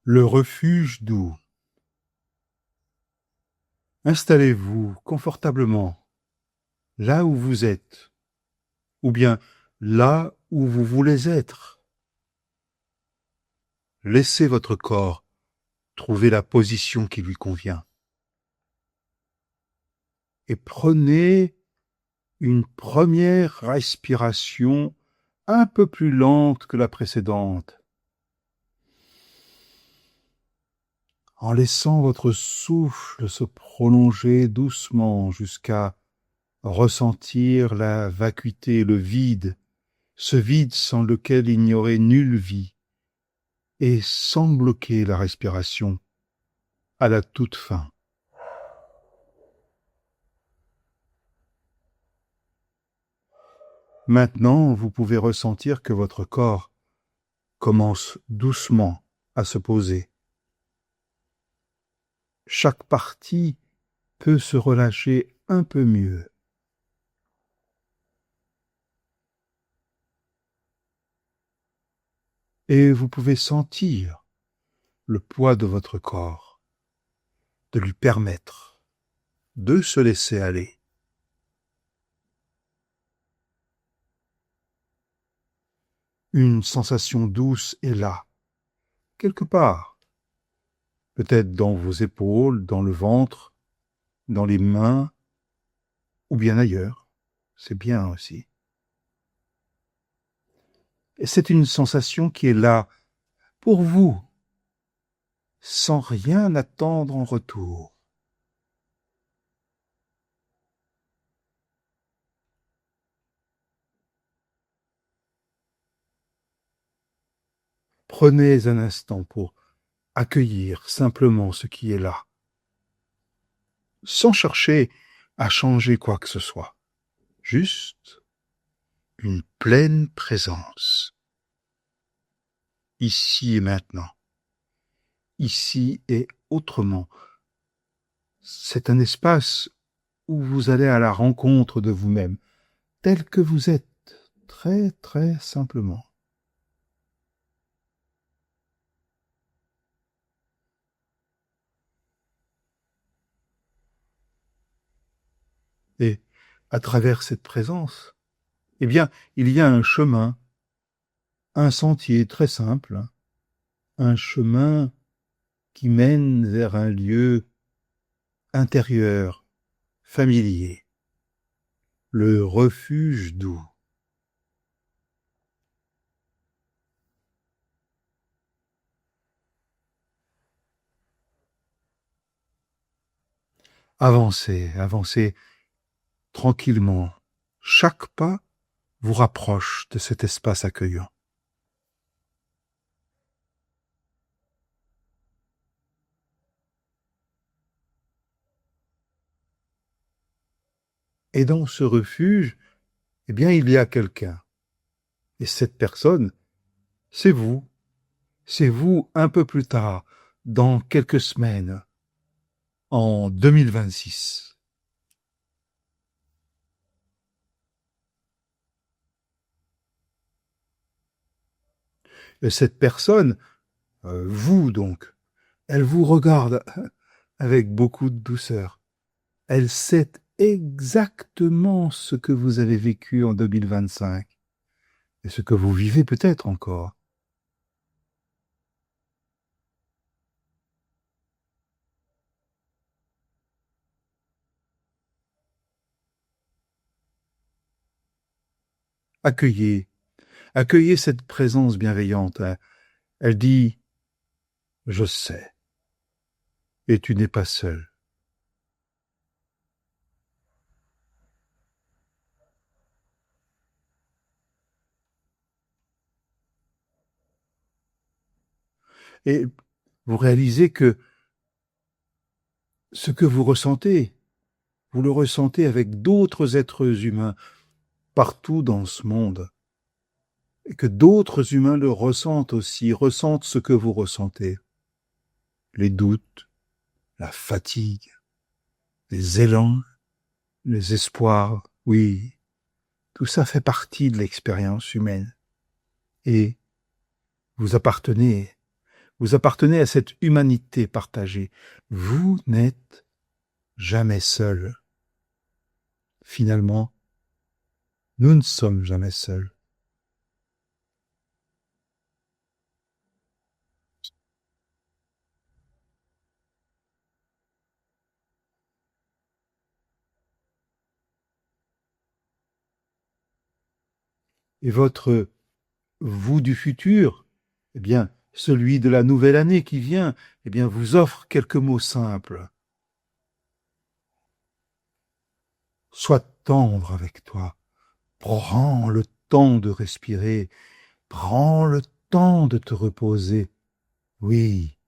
Le refuge doux. Installez-vous confortablement là où vous êtes, ou bien là où vous voulez être. Laissez votre corps trouver la position qui lui convient. Et prenez une première respiration un peu plus lente que la précédente, en laissant votre souffle se prolonger doucement jusqu'à ressentir la vacuité, le vide, ce vide sans lequel il n'y aurait nulle vie, et sans bloquer la respiration à la toute fin. Maintenant, vous pouvez ressentir que votre corps commence doucement à se poser. Chaque partie peut se relâcher un peu mieux. Et vous pouvez sentir le poids de votre corps, de lui permettre de se laisser aller. Une sensation douce est là, quelque part, peut-être dans vos épaules, dans le ventre, dans les mains, ou bien ailleurs, c'est bien aussi. Et c'est une sensation qui est là pour vous, sans rien attendre en retour. Prenez un instant pour accueillir simplement ce qui est là, sans chercher à changer quoi que ce soit. Juste une pleine présence. Ici et maintenant. Ici et autrement. C'est un espace où vous allez à la rencontre de vous-même, tel que vous êtes, très très simplement. Et à travers cette présence, eh bien, il y a un chemin, un sentier très simple, un chemin qui mène vers un lieu intérieur, familier, le refuge doux. Avancez, avancez tranquillement. Chaque pas vous rapproche de cet espace accueillant. Et dans ce refuge, eh bien, il y a quelqu'un. Et cette personne, c'est vous. C'est vous un peu plus tard, dans quelques semaines, en 2026. Et cette personne, vous donc, elle vous regarde avec beaucoup de douceur. Elle sait exactement ce que vous avez vécu en 2025 et ce que vous vivez peut-être encore. Accueillez, accueillez cette présence bienveillante. Elle dit « Je sais, et tu n'es pas seul. » Et vous réalisez que ce que vous le ressentez avec d'autres êtres humains partout dans ce monde. Et que d'autres humains le ressentent aussi, ressentent ce que vous ressentez. Les doutes, la fatigue, les élans, les espoirs, oui, tout ça fait partie de l'expérience humaine. Et vous appartenez, Vous appartenez à cette humanité partagée. Vous n'êtes jamais seul. Finalement, nous ne sommes jamais seuls. Et votre vous du futur, eh bien, celui de la nouvelle année qui vient, eh bien, vous offre quelques mots simples. Sois tendre avec toi. Prends le temps de respirer. Prends le temps de te reposer. Oui,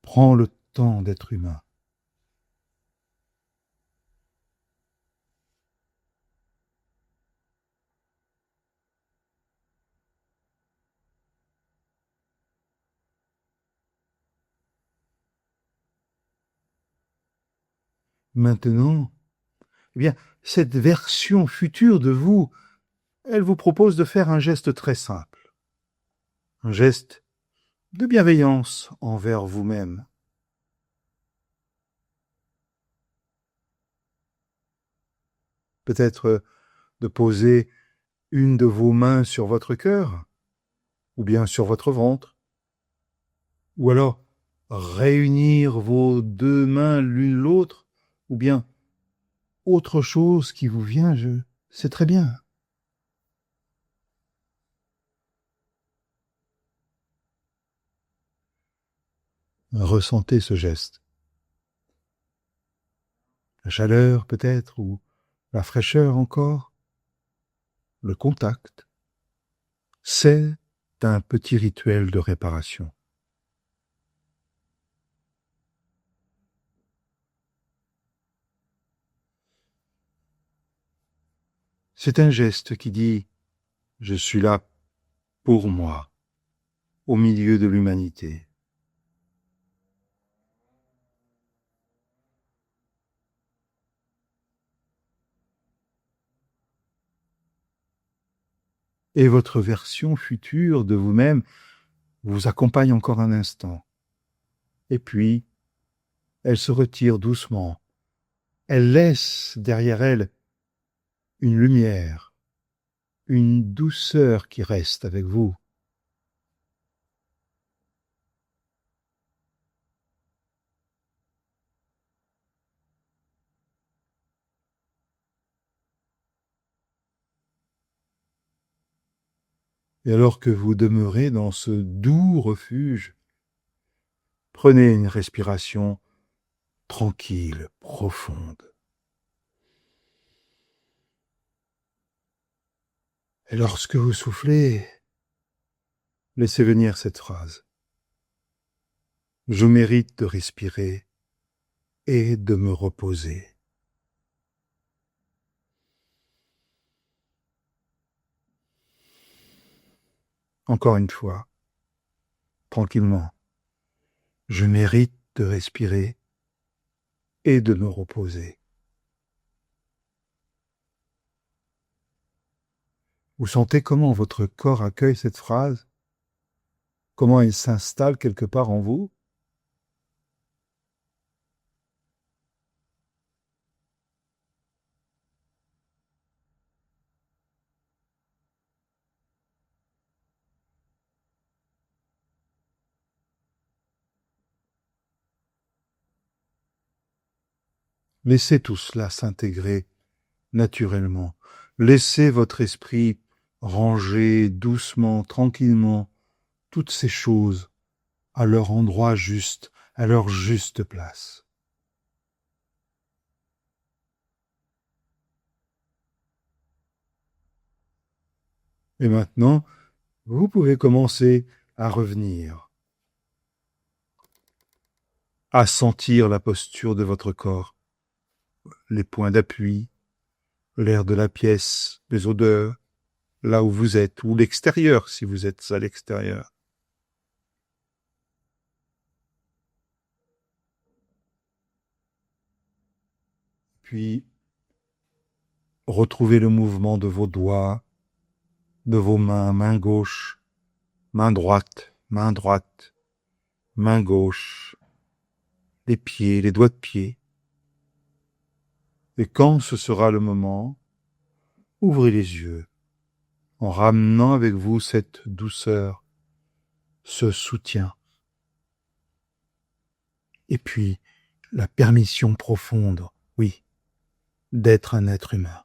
prends le temps d'être humain. Maintenant, eh bien, cette version future de vous, elle vous propose de faire un geste très simple. Un geste de bienveillance envers vous-même. Peut-être de poser une de vos mains sur votre cœur, ou bien sur votre ventre, ou alors réunir vos deux mains l'une l'autre, ou bien autre chose qui vous vient, c'est très bien. Ressentez ce geste. La chaleur peut-être, ou la fraîcheur encore, le contact. C'est un petit rituel de réparation. C'est un geste qui dit « Je suis là pour moi, au milieu de l'humanité ». Et votre version future de vous-même vous accompagne encore un instant. Et puis, elle se retire doucement. Elle laisse derrière elle une lumière, une douceur qui reste avec vous. Et alors que vous demeurez dans ce doux refuge, prenez une respiration tranquille, profonde. Et lorsque vous soufflez, laissez venir cette phrase. Je mérite de respirer et de me reposer. Encore une fois, tranquillement. Je mérite de respirer et de me reposer. Vous sentez comment votre corps accueille cette phrase? Comment elle s'installe quelque part en vous? Laissez tout cela s'intégrer naturellement. Laissez votre esprit ranger doucement, tranquillement, toutes ces choses à leur endroit juste, à leur juste place. Et maintenant, vous pouvez commencer à revenir, à sentir la posture de votre corps, les points d'appui, l'air de la pièce, les odeurs, là où vous êtes, ou l'extérieur si vous êtes à l'extérieur. Puis, retrouvez le mouvement de vos doigts, de vos mains, main gauche, main droite, main gauche, les pieds, les doigts de pied. Et quand ce sera le moment, ouvrez les yeux, en ramenant avec vous cette douceur, ce soutien. Et puis, la permission profonde, oui, d'être un être humain.